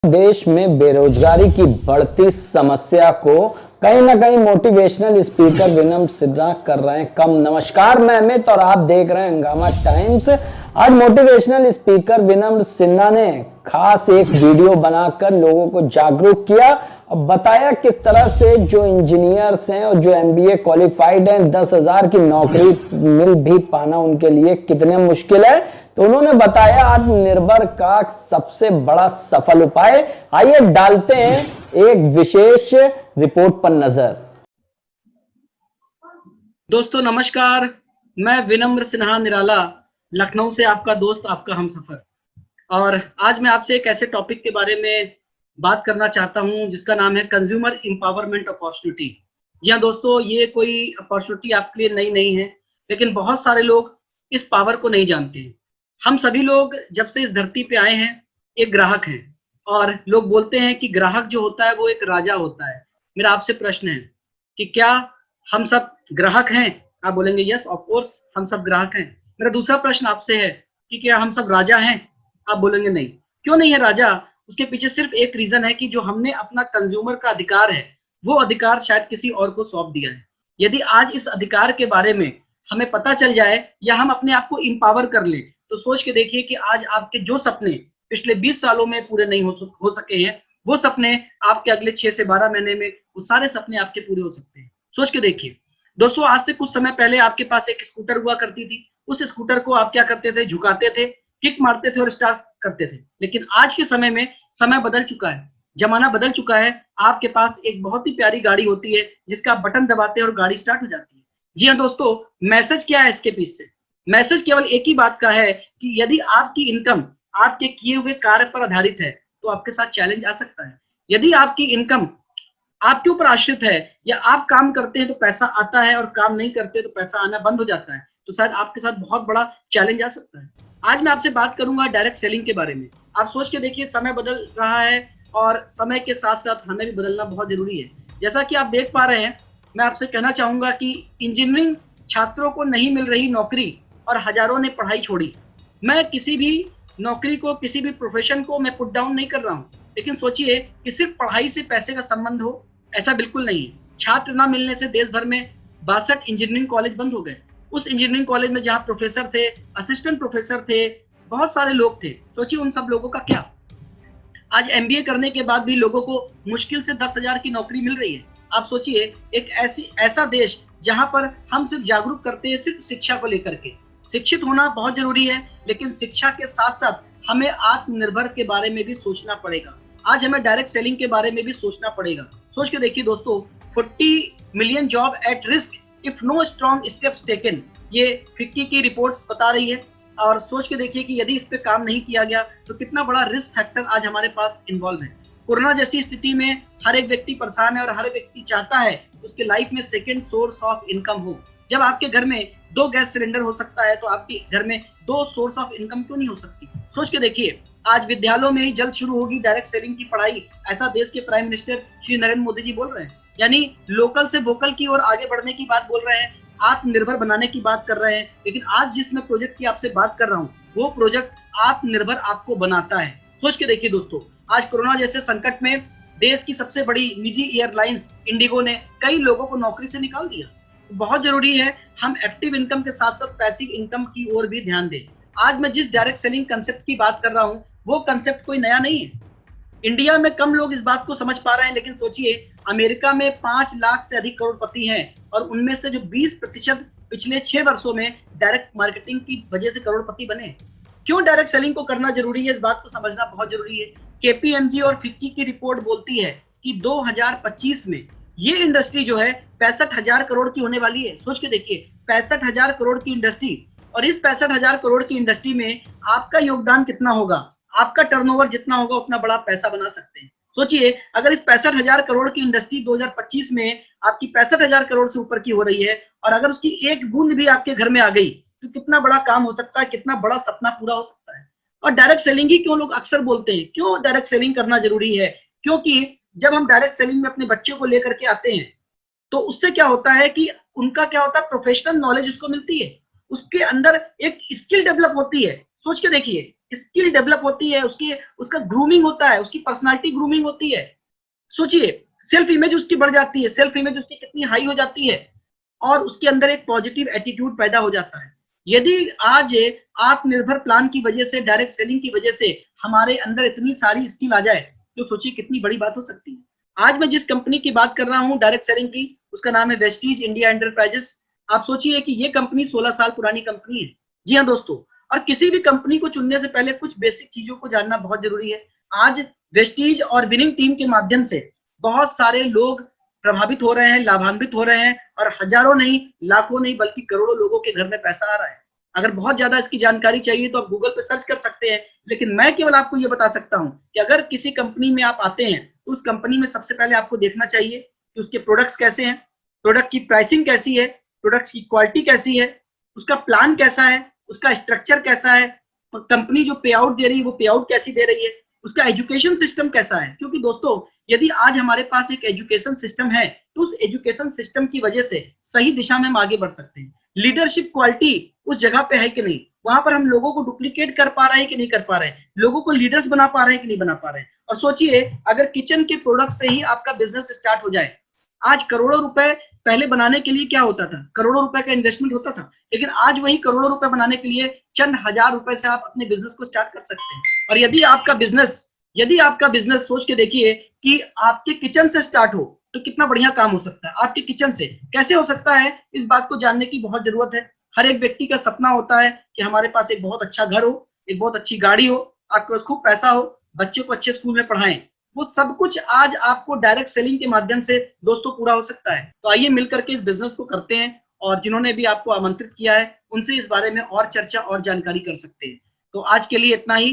देश में बेरोजगारी की बढ़ती समस्या को कहीं ना कहीं मोटिवेशनल स्पीकर विनम्र सिन्हा कर रहे हैं कम। नमस्कार, मैं अमित और आप देख रहे हैं हंगामा टाइम्स। आज मोटिवेशनल स्पीकर विनम्र सिन्हा ने खास एक वीडियो बनाकर लोगों को जागरूक किया और बताया किस तरह से जो इंजीनियर्स हैं और जो एमबीए क्वालिफाइड हैं 10,000 की नौकरी मिल भी पाना उनके लिए कितने मुश्किल है। तो उन्होंने बताया आत्मनिर्भर का सबसे बड़ा सफल उपाय। आइए डालते हैं एक विशेष रिपोर्ट पर नजर। दोस्तों नमस्कार, मैं विनम्र सिन्हा निराला लखनऊ से आपका दोस्त, आपका हमसफर। और आज मैं आपसे एक ऐसे टॉपिक के बारे में बात करना चाहता हूं जिसका नाम है कंज्यूमर एम्पावरमेंट अपॉर्चुनिटी। जी हाँ दोस्तों, ये कोई अपॉर्चुनिटी आपके लिए नई नहीं है, लेकिन बहुत सारे लोग इस पावर को नहीं जानते हैं। हम सभी लोग जब से इस धरती पे आए हैं एक ग्राहक हैं, और लोग बोलते हैं कि ग्राहक जो होता है वो एक राजा होता है। मेरा आपसे प्रश्न है कि क्या हम सब ग्राहक हैं? आप बोलेंगे यस ऑफ कोर्स हम सब ग्राहक हैं। मेरा दूसरा प्रश्न आपसे है कि क्या हम सब राजा हैं? आप बोलेंगे नहीं। क्यों नहीं है राजा? उसके पीछे सिर्फ एक रीजन है कि जो हमने अपना कंज्यूमर का अधिकार है वो अधिकार शायद किसी और को सौंप दिया है। यदि आज इस अधिकार के बारे में हमें पता चल जाए या हम अपने आप को एम्पावर कर लें, तो सोच के देखिए कि आज आपके जो सपने पिछले 20 सालों में पूरे नहीं हो सके हैं, वो सपने आपके अगले 6 से 12 महीने में वो सारे सपने आपके पूरे हो सकते हैं। सोच के देखिए दोस्तों, आज से कुछ समय पहले आपके पास एक स्कूटर हुआ करती थी। उस स्कूटर को आप क्या करते थे? झुकाते थे, किक मारते थे और स्टार्ट करते थे। लेकिन आज के समय में समय बदल चुका है, जमाना बदल चुका है। आपके पास एक बहुत ही प्यारी गाड़ी होती है जिसका बटन दबाते हैं और गाड़ी स्टार्ट हो जाती है। जी हाँ दोस्तों, मैसेज क्या है इसके पीछे? मैसेज केवल एक ही बात का है कि यदि आपकी इनकम आपके किए हुए कार्य पर आधारित है तो आपके साथ चैलेंज आ सकता है। यदि आपकी इनकम आपके ऊपर आश्रित है या आप काम करते हैं तो पैसा आता है और काम नहीं करते तो पैसा आना बंद हो जाता है, तो शायद आपके साथ बहुत बड़ा चैलेंज आ सकता है। आज मैं आपसे बात करूंगा डायरेक्ट सेलिंग के बारे में। आप सोच के देखिए, समय बदल रहा है और समय के साथ साथ हमें भी बदलना बहुत जरूरी है। जैसा कि आप देख पा रहे हैं, मैं आपसे कहना चाहूंगा कि इंजीनियरिंग छात्रों को नहीं मिल रही नौकरी और हजारों ने पढ़ाई छोड़ी। मैं किसी भी नौकरी को, किसी भी प्रोफेशन को मैं पुट डाउन नहीं कर रहा हूं, लेकिन सोचिए कि सिर्फ पढ़ाई से पैसे का संबंध हो, ऐसा बिल्कुल नहीं है। छात्र ना मिलने से देश भर में 62 इंजीनियरिंग कॉलेज बंद हो गए। उस इंजीनियरिंग कॉलेज में जहां प्रोफेसर थे, असिस्टेंट प्रोफेसर थे, बहुत सारे लोग थे। सोचिए उन सब लोगों का क्या? आज एमबीए करने के बाद भी लोगों को मुश्किल से 10,000 की नौकरी मिल रही है। आप सोचिए, एक ऐसा देश जहां पर हम सिर्फ जागरूक करते हैं सिर्फ शिक्षा को लेकर के। शिक्षित होना बहुत जरूरी है, लेकिन शिक्षा के साथ साथ हमें आत्मनिर्भर के बारे में भी सोचना पड़ेगा। आज हमें डायरेक्ट सेलिंग के बारे में भी सोचना पड़ेगा। सोच के देखिए दोस्तों, 40 million job at risk if no strong steps taken, ये फिक्की की रिपोर्ट्स बता रही है। और सोच के देखिए कि यदि इस पे काम नहीं किया गया तो कितना बड़ा रिस्क फैक्टर आज हमारे पास इन्वॉल्व है। कोरोना जैसी स्थिति में हर एक व्यक्ति परेशान है और हर एक व्यक्ति चाहता है उसके लाइफ में सेकेंड सोर्स ऑफ इनकम हो। जब आपके घर में 2 गैस सिलेंडर हो सकता है तो आपके घर में 2 सोर्स ऑफ इनकम क्यों नहीं हो सकती? सोच के देखिए, आज विद्यालयों में ही जल्द शुरू होगी डायरेक्ट सेलिंग की पढ़ाई, ऐसा देश के प्राइम मिनिस्टर श्री नरेंद्र मोदी जी बोल रहे हैं। यानी लोकल से वोकल की ओर आगे बढ़ने की बात बोल रहे हैं, आत्मनिर्भर बनाने की बात कर रहे हैं। लेकिन आज जिस मैं प्रोजेक्ट की आपसे बात कर रहा हूँ वो प्रोजेक्ट आत्मनिर्भर आपको बनाता है। सोच के देखिए दोस्तों, आज कोरोना जैसे संकट में देश की सबसे बड़ी निजी एयरलाइंस इंडिगो ने कई लोगों को नौकरी से निकाल दिया। बहुत जरूरी है हम एक्टिव इनकम के साथ साथ पैसिव इनकम की ओर भी ध्यान दें। आज मैं जिस डायरेक्ट सेलिंग कंसेप्ट की बात कर रहा हूं वो कंसेप्ट कोई नया नहीं है। इंडिया में कम लोग इस बात को समझ पा रहे हैं, लेकिन सोचिए अमेरिका में 5 लाख से अधिक करोड़पति हैं और उनमें से जो 20% पिछले 6 वर्षों में डायरेक्ट मार्केटिंग की वजह से करोड़पति बने। क्यों डायरेक्ट सेलिंग को करना जरूरी है, इस बात को समझना बहुत जरूरी है। केपीएमजी और फिक्की की रिपोर्ट बोलती है कि 2025 में ये इंडस्ट्री जो है 65,000 करोड़ की होने वाली है। सोच के देखिए, 65,000 करोड़ की इंडस्ट्री, और इस 65,000 करोड़ की इंडस्ट्री में आपका योगदान कितना होगा? आपका टर्नओवर जितना होगा उतना बड़ा पैसा बना सकते हैं। सोचिए, अगर इस 65,000 करोड़ की इंडस्ट्री 2025 में आपकी 65,000 करोड़ से ऊपर की हो रही है और अगर उसकी एक बूंद भी आपके घर में आ गई तो कितना बड़ा काम हो सकता है, कितना बड़ा सपना पूरा हो सकता है। और डायरेक्ट सेलिंग ही क्यों लोग अक्सर बोलते हैं, क्यों डायरेक्ट सेलिंग करना जरूरी है? क्योंकि जब हम डायरेक्ट सेलिंग में अपने बच्चों को लेकर के आते हैं तो उससे क्या होता है कि उनका क्या होता है, प्रोफेशनल नॉलेज उसको मिलती है, उसके अंदर एक स्किल डेवलप होती है। सोच के देखिए, स्किल डेवलप होती है, उसका ग्रूमिंग होता है, उसकी पर्सनालिटी ग्रूमिंग होती है। सोचिए, सेल्फ इमेज उसकी बढ़ जाती है, सेल्फ इमेज उसकी कितनी हाई हो जाती है और उसके अंदर एक पॉजिटिव एटीट्यूड पैदा हो जाता है। यदि आज आत्मनिर्भर प्लान की वजह से, डायरेक्ट सेलिंग की वजह से हमारे अंदर इतनी सारी स्किल आ जाए तो सोचिए कितनी बड़ी बात हो सकती है। आज मैं जिस कंपनी की बात कर रहा हूं डायरेक्ट सेलिंग की, उसका नाम है वेस्टीज इंडिया एंटरप्राइजेस। आप सोचिए कि ये कंपनी 16 साल पुरानी कंपनी है। जी हाँ दोस्तों, और किसी भी कंपनी को चुनने से पहले कुछ बेसिक चीजों को जानना बहुत जरूरी है। आज वेस्टीज और विनिंग टीम के माध्यम से बहुत सारे लोग प्रभावित हो रहे हैं, लाभान्वित हो रहे हैं और हजारों नहीं, लाखों नहीं, बल्कि करोड़ों लोगों के घर में पैसा आ रहा है। अगर बहुत ज्यादा इसकी जानकारी चाहिए तो आप गूगल पे सर्च कर सकते हैं, लेकिन मैं केवल आपको ये बता सकता हूं कि अगर किसी कंपनी में आप आते हैं तो उस कंपनी में सबसे पहले आपको देखना चाहिए कि उसके प्रोडक्ट्स कैसे हैं, प्रोडक्ट की प्राइसिंग कैसी है, प्रोडक्ट्स की क्वालिटी कैसी है, उसका प्लान कैसा है, उसका स्ट्रक्चर कैसा है, कंपनी जो पे आउट दे रही है वो पे आउट कैसी दे रही है, उसका एजुकेशन सिस्टम कैसा है। क्योंकि दोस्तों, यदि आज हमारे पास एक एजुकेशन सिस्टम है तो उस एजुकेशन सिस्टम की वजह से सही दिशा में हम आगे बढ़ सकते हैं। लीडरशिप क्वालिटी उस जगह पे है कि नहीं, वहां पर हम लोगों को डुप्लीकेट कर पा रहे हैं कि नहीं कर पा रहे हैं, लोगों को लीडर्स बना पा रहे हैं कि नहीं बना पा रहे हैं। और सोचिए, अगर किचन के प्रोडक्ट से ही आपका बिजनेस स्टार्ट हो जाए, आज करोड़ों रुपए पहले बनाने के लिए क्या होता था, करोड़ों रुपए का इन्वेस्टमेंट होता था, लेकिन आज वही करोड़ों रुपए बनाने के लिए चंद हजार रुपए से आप अपने बिजनेस को स्टार्ट कर सकते हैं। और यदि आपका बिजनेस सोच के देखिए कि आपके किचन से स्टार्ट हो तो कितना बढ़िया काम हो सकता है। आपके किचन से कैसे हो सकता है, इस बात को जानने की बहुत जरूरत है। हर एक व्यक्ति का सपना होता है कि हमारे पास एक बहुत अच्छा घर हो, एक बहुत अच्छी गाड़ी हो, आपके पास खूब पैसा हो, बच्चे को अच्छे स्कूल में पढ़ाएं। वो सब कुछ आज आपको डायरेक्ट सेलिंग के माध्यम से दोस्तों पूरा हो सकता है। तो आइए मिलकर के इस बिजनेस को करते हैं, और जिन्होंने भी आपको आमंत्रित किया है उनसे इस बारे में और चर्चा और जानकारी कर सकते हैं। तो आज के लिए इतना ही।